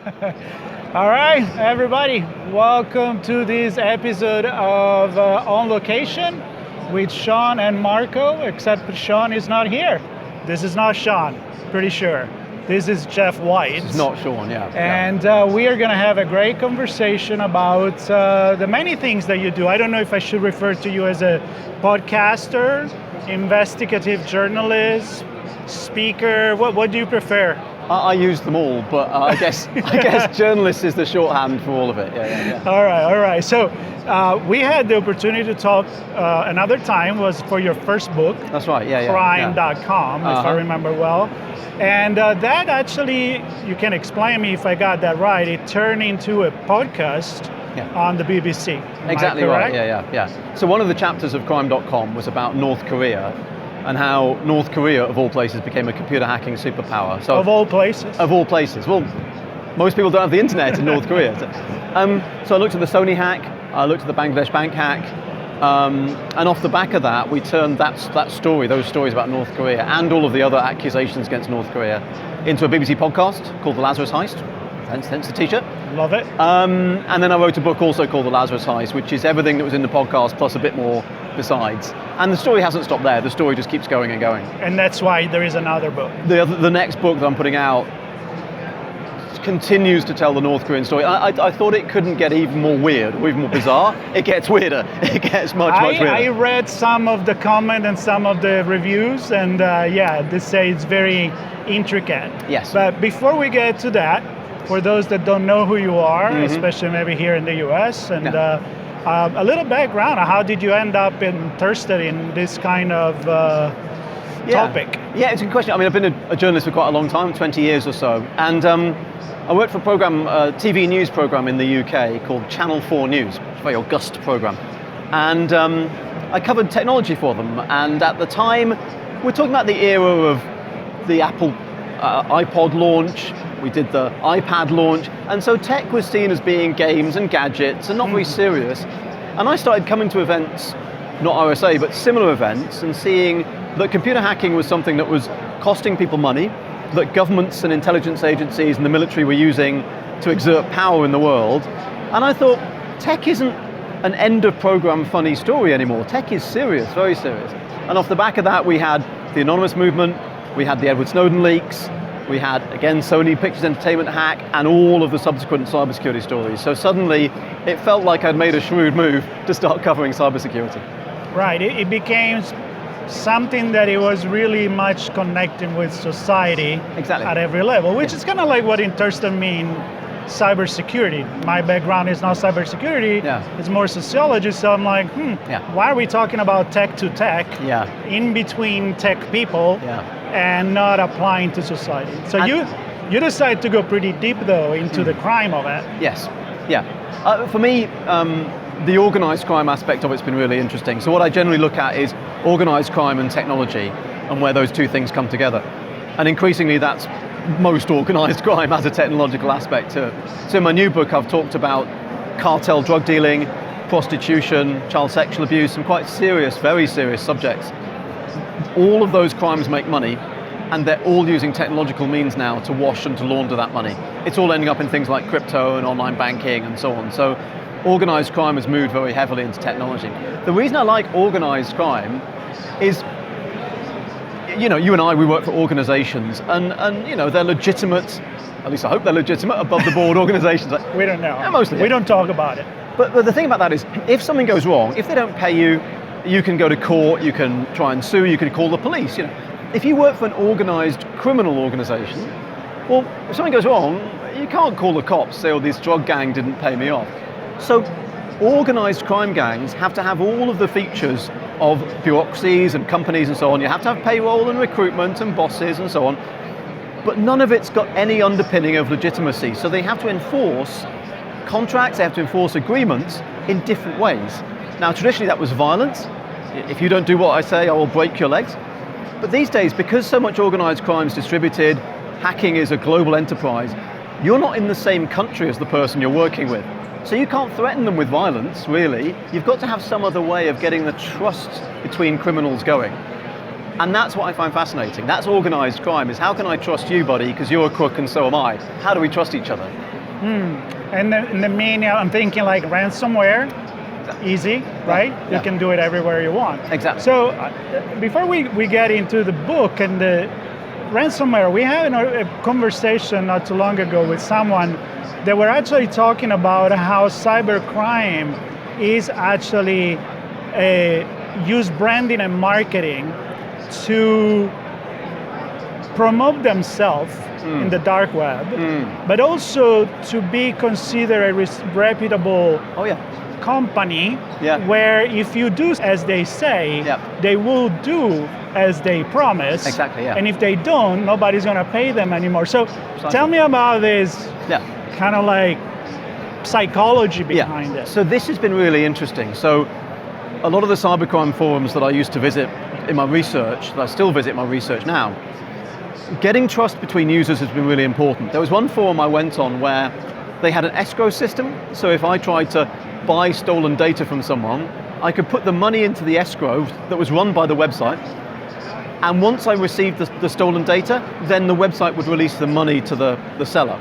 All right, everybody, welcome to this episode of On Location with Sean and Marco, except Sean is not here. This is not Sean, pretty sure. This is Geoff White. It's not Sean, yeah. And we are going to have a great conversation about the many things that you do. I don't know if I should refer to you as a podcaster, investigative journalist, speaker. What do you prefer? I use them all, but I guess journalist is the shorthand for all of it. Yeah. All right. So we had the opportunity to talk another time, was for your first book. That's right, yeah. Crime.com, if I remember well. And that actually, you can explain me if I got that right, it turned into a podcast on the BBC. Exactly right, yeah. So one of the chapters of crime.com was about North Korea and how North Korea, of all places, became a computer hacking superpower. So of all places? Of all places. Well, most people don't have the internet in North Korea. So I looked at the Sony hack, I looked at the Bangladesh bank hack, and off the back of that, we turned those stories about North Korea and all of the other accusations against North Korea into a BBC podcast called The Lazarus Heist, hence the t-shirt. Love it. And then I wrote a book also called The Lazarus Heist, which is everything that was in the podcast plus a bit more besides. And the story hasn't stopped there, the story just keeps going and going. And that's why there is another book. The next book that I'm putting out continues to tell the North Korean story. I thought it couldn't get even more weird or even more bizarre. It gets weirder. It gets much weirder. I read some of the comment and some of the reviews, and they say it's very intricate. Yes. But before we get to that, for those that don't know who you are, especially maybe here in the US, and a little background, how did you end up interested in this kind of topic? Yeah, it's a good question. I mean, I've been a journalist for quite a long time, 20 years or so, and I worked for a TV news program in the UK called Channel 4 News. It's a very august program. And I covered technology for them. And at the time, we're talking about the era of the Apple iPod launch. We did the iPad launch. And so tech was seen as being games and gadgets and not very serious. And I started coming to events, not RSA, but similar events, and seeing that computer hacking was something that was costing people money, that governments and intelligence agencies and the military were using to exert power in the world. And I thought, tech isn't an end of program funny story anymore. Tech is serious, very serious. And off the back of that, we had the Anonymous movement, we had the Edward Snowden leaks, we had, again, Sony Pictures Entertainment hack, and all of the subsequent cybersecurity stories. So suddenly, it felt like I'd made a shrewd move to start covering cybersecurity. Right, it became something that it was really much connecting with society at every level, which is kind of like what interested me in cybersecurity. My background is not cybersecurity, it's more sociology, so I'm like, why are we talking about tech to tech in between tech people and not applying to society? So you decided to go pretty deep though into the crime of it. Yes, for me, the organized crime aspect of it's been really interesting. So what I generally look at is organized crime and technology and where those two things come together. And increasingly that's most organized crime has a technological aspect to it. So in my new book I've talked about cartel drug dealing, prostitution, child sexual abuse, some quite serious, very serious subjects. All of those crimes make money and they're all using technological means now to wash and to launder that money. It's all ending up in things like crypto and online banking and so on. So organized crime has moved very heavily into technology. The reason I like organized crime is, you and I, we work for organizations and they're legitimate, at least I hope they're legitimate, above the board organizations. We don't know. Yeah, mostly. We don't talk about it. But the thing about that is, if something goes wrong, if they don't pay you, you can go to court, you can try and sue, you can call the police. If you work for an organized criminal organization, well, if something goes wrong, you can't call the cops, say, this drug gang didn't pay me off. So organized crime gangs have to have all of the features of bureaucracies and companies and so on. You have to have payroll and recruitment and bosses and so on, but none of it's got any underpinning of legitimacy. So they have to enforce contracts, they have to enforce agreements in different ways. Now, traditionally that was violence. If you don't do what I say, I will break your legs. But these days, because so much organized crime is distributed, hacking is a global enterprise, you're not in the same country as the person you're working with. So you can't threaten them with violence, really. You've got to have some other way of getting the trust between criminals going. And that's what I find fascinating. That's organized crime, is how can I trust you, buddy, because you're a crook and so am I. How do we trust each other? And the main, I'm thinking like ransomware, easy, right? Yeah. You can do it everywhere you want. Exactly. So before we get into the book and the ransomware, we had a conversation not too long ago with someone that were actually talking about how cybercrime is actually use branding and marketing to promote themselves in the dark web, but also to be considered a reputable company where if you do as they say, they will do as they promise. Exactly, yeah. And if they don't, nobody's going to pay them anymore. So tell me about this kind of like psychology behind it. So this has been really interesting. So a lot of the cybercrime forums that I used to visit in my research, that I still visit my research now, getting trust between users has been really important. There was one forum I went on where they had an escrow system. So if I tried to buy stolen data from someone, I could put the money into the escrow that was run by the website. And once I received the stolen data, then the website would release the money to the seller.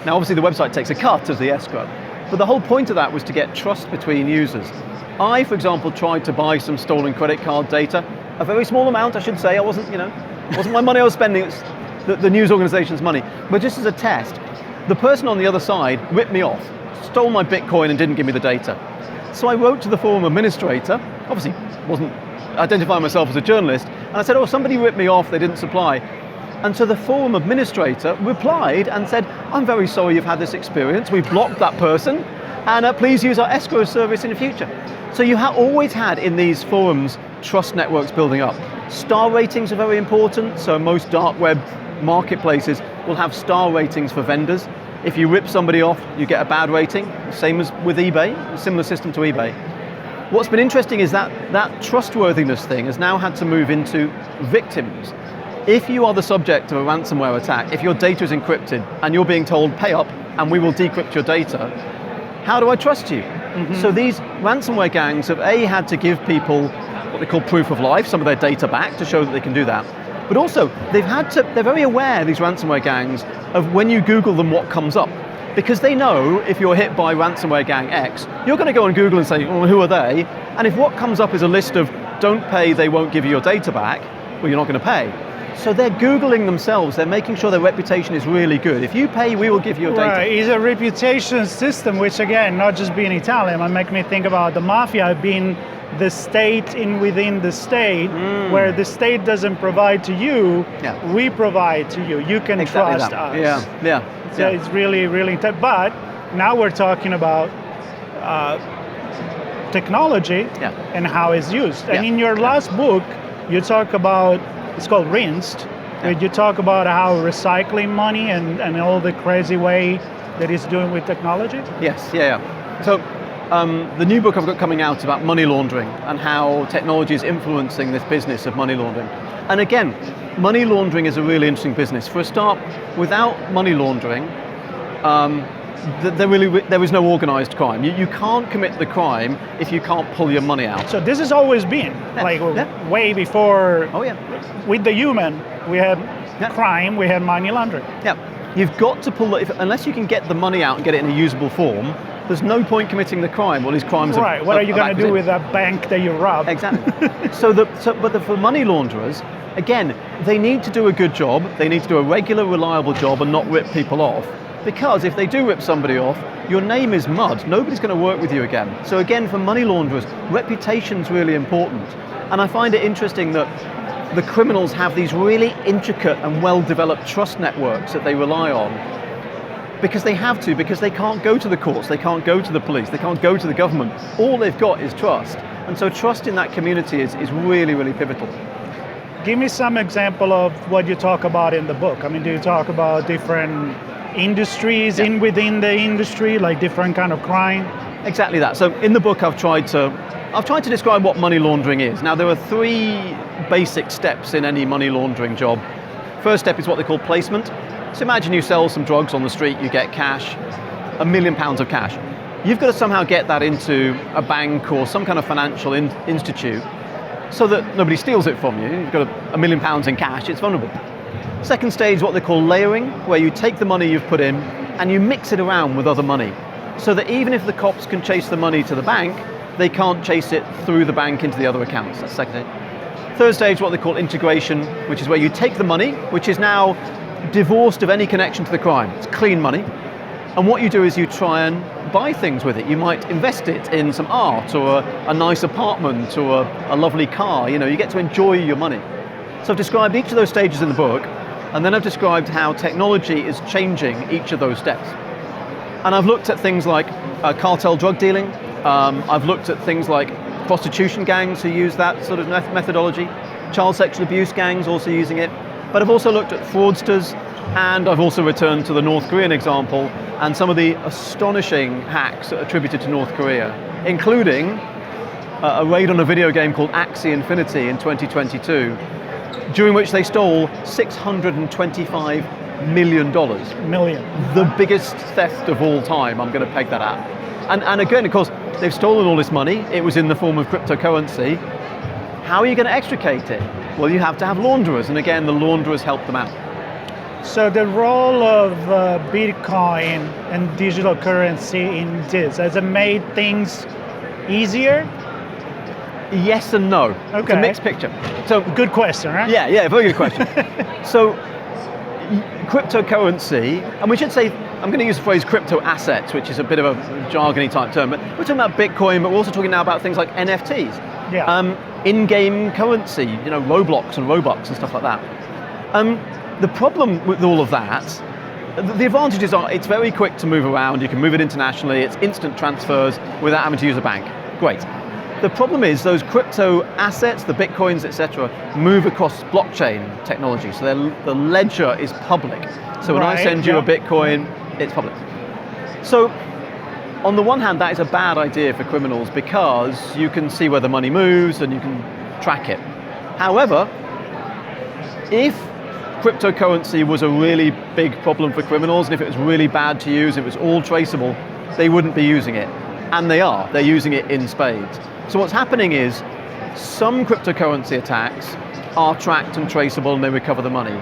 Now obviously the website takes a cut of the escrow, but the whole point of that was to get trust between users. I, for example, tried to buy some stolen credit card data, a very small amount I should say, it wasn't my money I was spending, it's the news organization's money. But just as a test, the person on the other side ripped me off, stole my Bitcoin and didn't give me the data. So I wrote to the forum administrator, obviously wasn't identifying myself as a journalist, and I said, oh, somebody ripped me off, they didn't supply. And so the forum administrator replied and said, I'm very sorry you've had this experience, we've blocked that person, and please use our escrow service in the future. So you always had in these forums trust networks building up. Star ratings are very important, so most dark web marketplaces will have star ratings for vendors. If you rip somebody off, you get a bad rating, same as with eBay, a similar system to eBay. What's been interesting is that trustworthiness thing has now had to move into victims. If you are the subject of a ransomware attack, if your data is encrypted and you're being told pay up and we will decrypt your data, how do I trust you? So these ransomware gangs have had to give people what they call proof of life, some of their data back to show that they can do that. But also, they're very aware, these ransomware gangs, of when you Google them what comes up. Because they know if you're hit by ransomware gang X, you're going to go on Google and say, well, who are they? And if what comes up is a list of don't pay, they won't give you your data back, well, you're not going to pay. So they're Googling themselves, they're making sure their reputation is really good. If you pay, we will give you your data. Right, it's a reputation system, which again, not just being Italian, it make me think about the mafia being the state within the state, where the state doesn't provide to you, we provide to you. You can trust us. So it's really, really intense. But now we're talking about technology and how it's used. And in your last book, you talk about, it's called Rinsed, where you talk about how recycling money and all the crazy way that it's doing with technology. Yes, So the new book I've got coming out is about money laundering and how technology is influencing this business of money laundering. And again, money laundering is a really interesting business. For a start, without money laundering, there is no organized crime. You can't commit the crime if you can't pull your money out. So this has always been, way before, with the human, we had crime, we had money laundering. You've got to pull it, unless you can get the money out and get it in a usable form, there's no point committing the crime. Well, these crimes Right, what are you going to do with that bank that you robbed? Exactly. But for money launderers, again, they need to do a good job, they need to do a regular, reliable job and not rip people off. Because if they do rip somebody off, your name is mud. Nobody's going to work with you again. So again, for money launderers, reputation's really important. And I find it interesting that the criminals have these really intricate and well-developed trust networks that they rely on. Because they have to, because they can't go to the courts, they can't go to the police, they can't go to the government. All they've got is trust. And so trust in that community is really, really pivotal. Give me some example of what you talk about in the book. I mean, do you talk about different industries within the industry, like different kind of crime? Exactly that. So in the book I've tried to describe what money laundering is. Now there are 3 basic steps in any money laundering job. First step is what they call placement. So imagine you sell some drugs on the street, you get cash, £1 million of cash. You've got to somehow get that into a bank or some kind of financial institute so that nobody steals it from you. You've got £1 million in cash, it's vulnerable. Second stage is what they call layering, where you take the money you've put in, and you mix it around with other money, so that even if the cops can chase the money to the bank, they can't chase it through the bank into the other accounts. That's the second stage. Third stage is what they call integration, which is where you take the money, which is now divorced of any connection to the crime. It's clean money. And what you do is you try and buy things with it. You might invest it in some art or a nice apartment or a lovely car. You know, you get to enjoy your money. So I've described each of those stages in the book, and then I've described how technology is changing each of those steps. And I've looked at things like cartel drug dealing. I've looked at things like prostitution gangs who use that sort of methodology, child sexual abuse gangs also using it. But I've also looked at fraudsters, and I've also returned to the North Korean example and some of the astonishing hacks attributed to North Korea, including a raid on a video game called Axie Infinity in 2022, during which they stole $625 million. The biggest theft of all time, I'm going to peg that at. And again, of course, they've stolen all this money. It was in the form of cryptocurrency. How are you going to extricate it? Well, you have to have launderers, and again, the launderers help them out. So the role of Bitcoin and digital currency in this, has it made things easier? Yes and no. Okay. It's a mixed picture. So good question, right? Yeah, very good question. So cryptocurrency, and we should say, I'm going to use the phrase crypto assets, which is a bit of a jargony type term, but we're talking about Bitcoin, but we're also talking now about things like NFTs. Yeah. In-game currency, you know, Roblox and Robux and stuff like that. The problem with all of that, the advantages are it's very quick to move around, you can move it internationally, it's instant transfers without having to use a bank. Great. The problem is those crypto assets, the Bitcoins, etc., move across blockchain technology, so the ledger is public. So when I send you a Bitcoin, it's public. So on the one hand, that is a bad idea for criminals because you can see where the money moves and you can track it. However, if cryptocurrency was a really big problem for criminals, and if it was really bad to use, it was all traceable, they wouldn't be using it. And they are. They're using it in spades. So what's happening is some cryptocurrency attacks are tracked and traceable and they recover the money.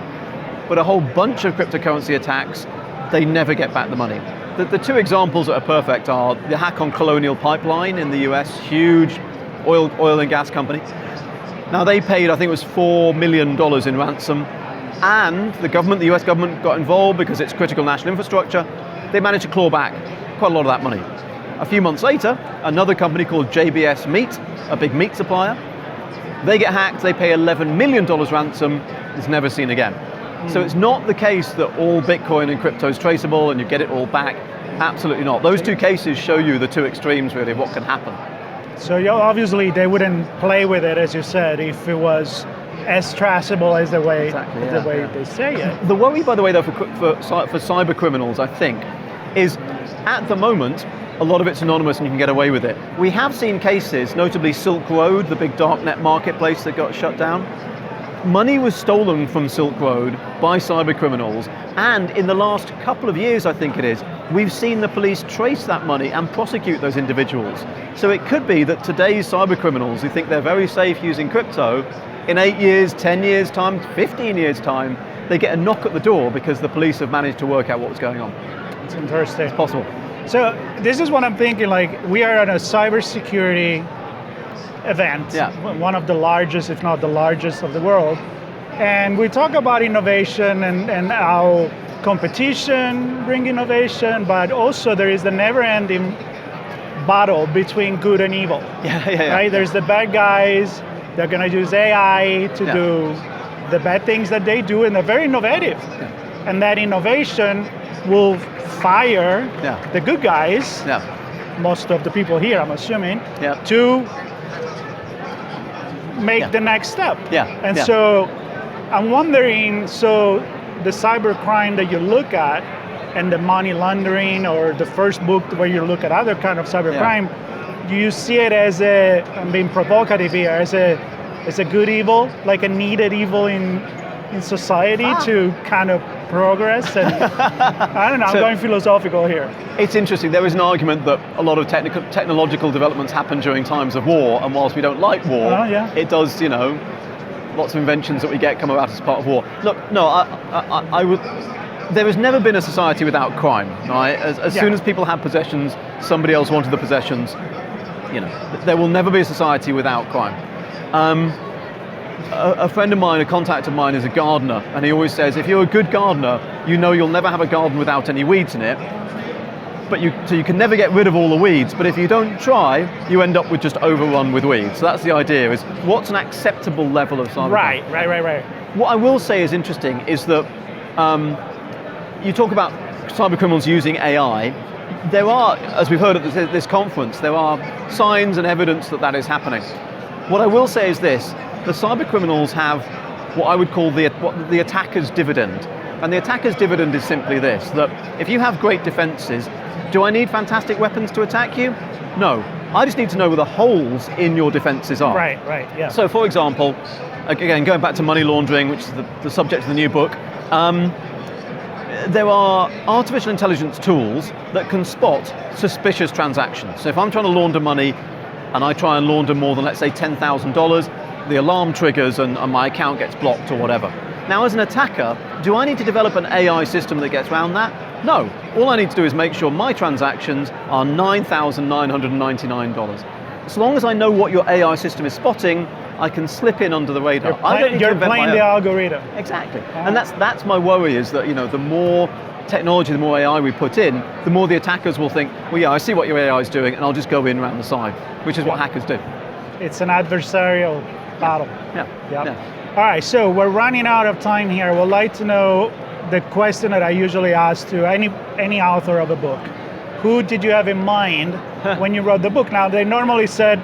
But a whole bunch of cryptocurrency attacks, they never get back the money. The two examples that are perfect are the hack on Colonial Pipeline in the US, huge oil and gas company. Now they paid, I think it was $4 million in ransom, and the US government got involved because it's critical national infrastructure. They managed to claw back quite a lot of that money. A few months later, another company called JBS Meat, a big meat supplier, they get hacked, they pay $11 million ransom, it's never seen again. So it's not the case that all Bitcoin and crypto is traceable and you get it all back. Absolutely not. Those two cases show you the two extremes really of what can happen. So obviously they wouldn't play with it, as you said, if it was as traceable as the way they say it. The worry, by the way, though, for cyber criminals, I think, is at the moment, a lot of it's anonymous and you can get away with it. We have seen cases, notably Silk Road, the big darknet marketplace that got shut down. Money was stolen from Silk Road by cyber criminals, and in the last couple of years, I think it is, we've seen the police trace that money and prosecute those individuals. So it could be that today's cyber criminals who think they're very safe using crypto, in 8 years, 10 years time, 15 years time, they get a knock at the door because the police have managed to work out what was going on. It's interesting. It's possible. So this is what I'm thinking, like we are at a cybersecurity event, one of the largest, if not the largest of the world. And we talk about innovation and how competition bring innovation, but also there is the never-ending battle between good and evil. Right? There's the bad guys, they're going to use AI to do the bad things that they do, and they're very innovative. And that innovation will fire the good guys, most of the people here, I'm assuming, to make the next step. So I'm wondering, so the cybercrime that you look at and the money laundering, or the first book where you look at other kind of cybercrime, do you see it as I'm being provocative here, as a good evil, like a needed evil in society to kind of progress? And I don't know, I'm going philosophical here. It's interesting. There is an argument that a lot of technological developments happen during times of war, and whilst we don't like war, it does, lots of inventions that we get come about as part of war. Look, no, I would. there has never been a society without crime, right? As soon as people had possessions, somebody else wanted the possessions. There will never be a society without crime. A friend of mine, a contact of mine, is a gardener, and he always says, if you're a good gardener, you know you'll never have a garden without any weeds in it. So you can never get rid of all the weeds, but if you don't try, you end up with just overrun with weeds. So that's the idea, is what's an acceptable level of cybercrime? Right. What I will say is interesting is that you talk about cybercriminals using AI. There are, as we've heard at this conference, there are signs and evidence that is happening. What I will say is this: the cybercriminals have what I would call the attacker's dividend. And the attacker's dividend is simply this, that if you have great defenses, do I need fantastic weapons to attack you? No. I just need to know where the holes in your defenses are. Right, yeah. So for example, again, going back to money laundering, which is the subject of the new book, there are artificial intelligence tools that can spot suspicious transactions. So if I'm trying to launder money and I try and launder more than, let's say, $10,000, the alarm triggers and my account gets blocked or whatever. Now, as an attacker, do I need to develop an AI system that gets around that? No. All I need to do is make sure my transactions are $9,999. As long as I know what your AI system is spotting, I can slip in under the radar. You're playing the algorithm. Exactly. And that's my worry, is that the more technology, the more AI we put in, the more the attackers will think, well, yeah, I see what your AI is doing, and I'll just go in around the side, which is what hackers do. It's an adversarial battle. Yeah. All right, so we're running out of time here. I would like to know the question that I usually ask to any author of a book. Who did you have in mind when you wrote the book? Now, they normally said,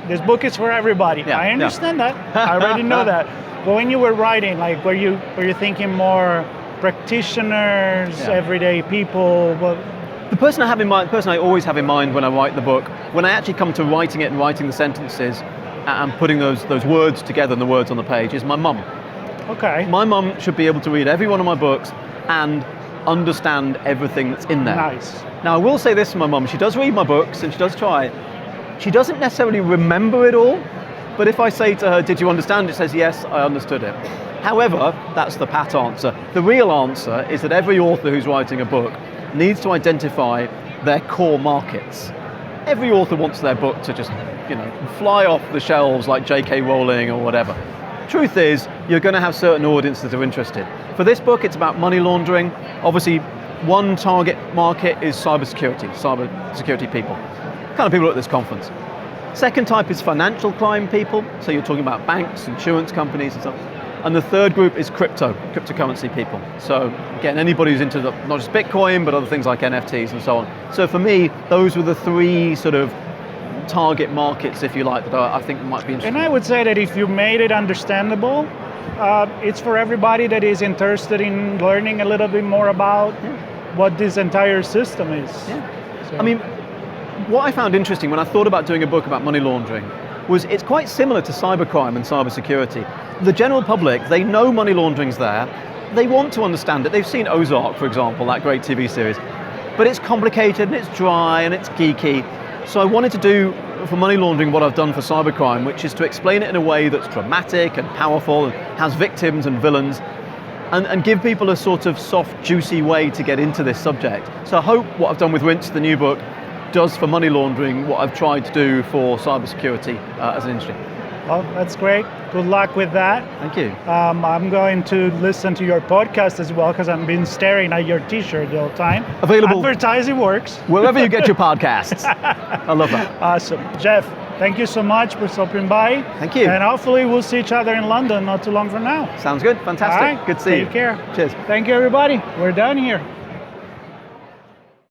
this book is for everybody. Yeah, I understand that. I already know that. But when you were writing, like, were you thinking more practitioners, everyday people? The person I always have in mind when I write the book, when I actually come to writing it and writing the sentences and putting those words together and the words on the page, is my mum. Okay. My mum should be able to read every one of my books and understand everything that's in there. Nice. Now, I will say this to my mum: she does read my books and she does try. She doesn't necessarily remember it all, but if I say to her, did you understand it? She says, yes, I understood it. However, that's the pat answer. The real answer is that every author who's writing a book needs to identify their core markets. Every author wants their book to just, fly off the shelves like J.K. Rowling or whatever. Truth is, you're going to have certain audiences that are interested. For this book, it's about money laundering. Obviously, one target market is cybersecurity people. Kind of people at this conference. Second type is financial crime people. So you're talking about banks, insurance companies and so on. And the third group is cryptocurrency people. So again, anybody who's into not just Bitcoin, but other things like NFTs and so on. So for me, those were the three sort of target markets, if you like, that I think might be interesting. And I would say that if you made it understandable, it's for everybody that is interested in learning a little bit more about what this entire system is. Yeah. So. I mean, what I found interesting when I thought about doing a book about money laundering was it's quite similar to cybercrime and cybersecurity. The general public, they know money laundering's there, they want to understand it. They've seen Ozark, for example, that great TV series, but it's complicated and it's dry and it's geeky. So I wanted to do for money laundering what I've done for cybercrime, which is to explain it in a way that's dramatic and powerful and has victims and villains, and give people a sort of soft, juicy way to get into this subject. So I hope what I've done with Rinse, the new book, does for money laundering what I've tried to do for cybersecurity as an industry. Well, that's great. Good luck with that. Thank you. I'm going to listen to your podcast as well, because I've been staring at your t-shirt the whole time. Available. Advertising works. Wherever you get your podcasts. I love that. Awesome. Jeff, thank you so much for stopping by. Thank you. And hopefully we'll see each other in London not too long from now. Sounds good. Fantastic. All right. Good to see you. Take care. Cheers. Thank you, everybody. We're done here.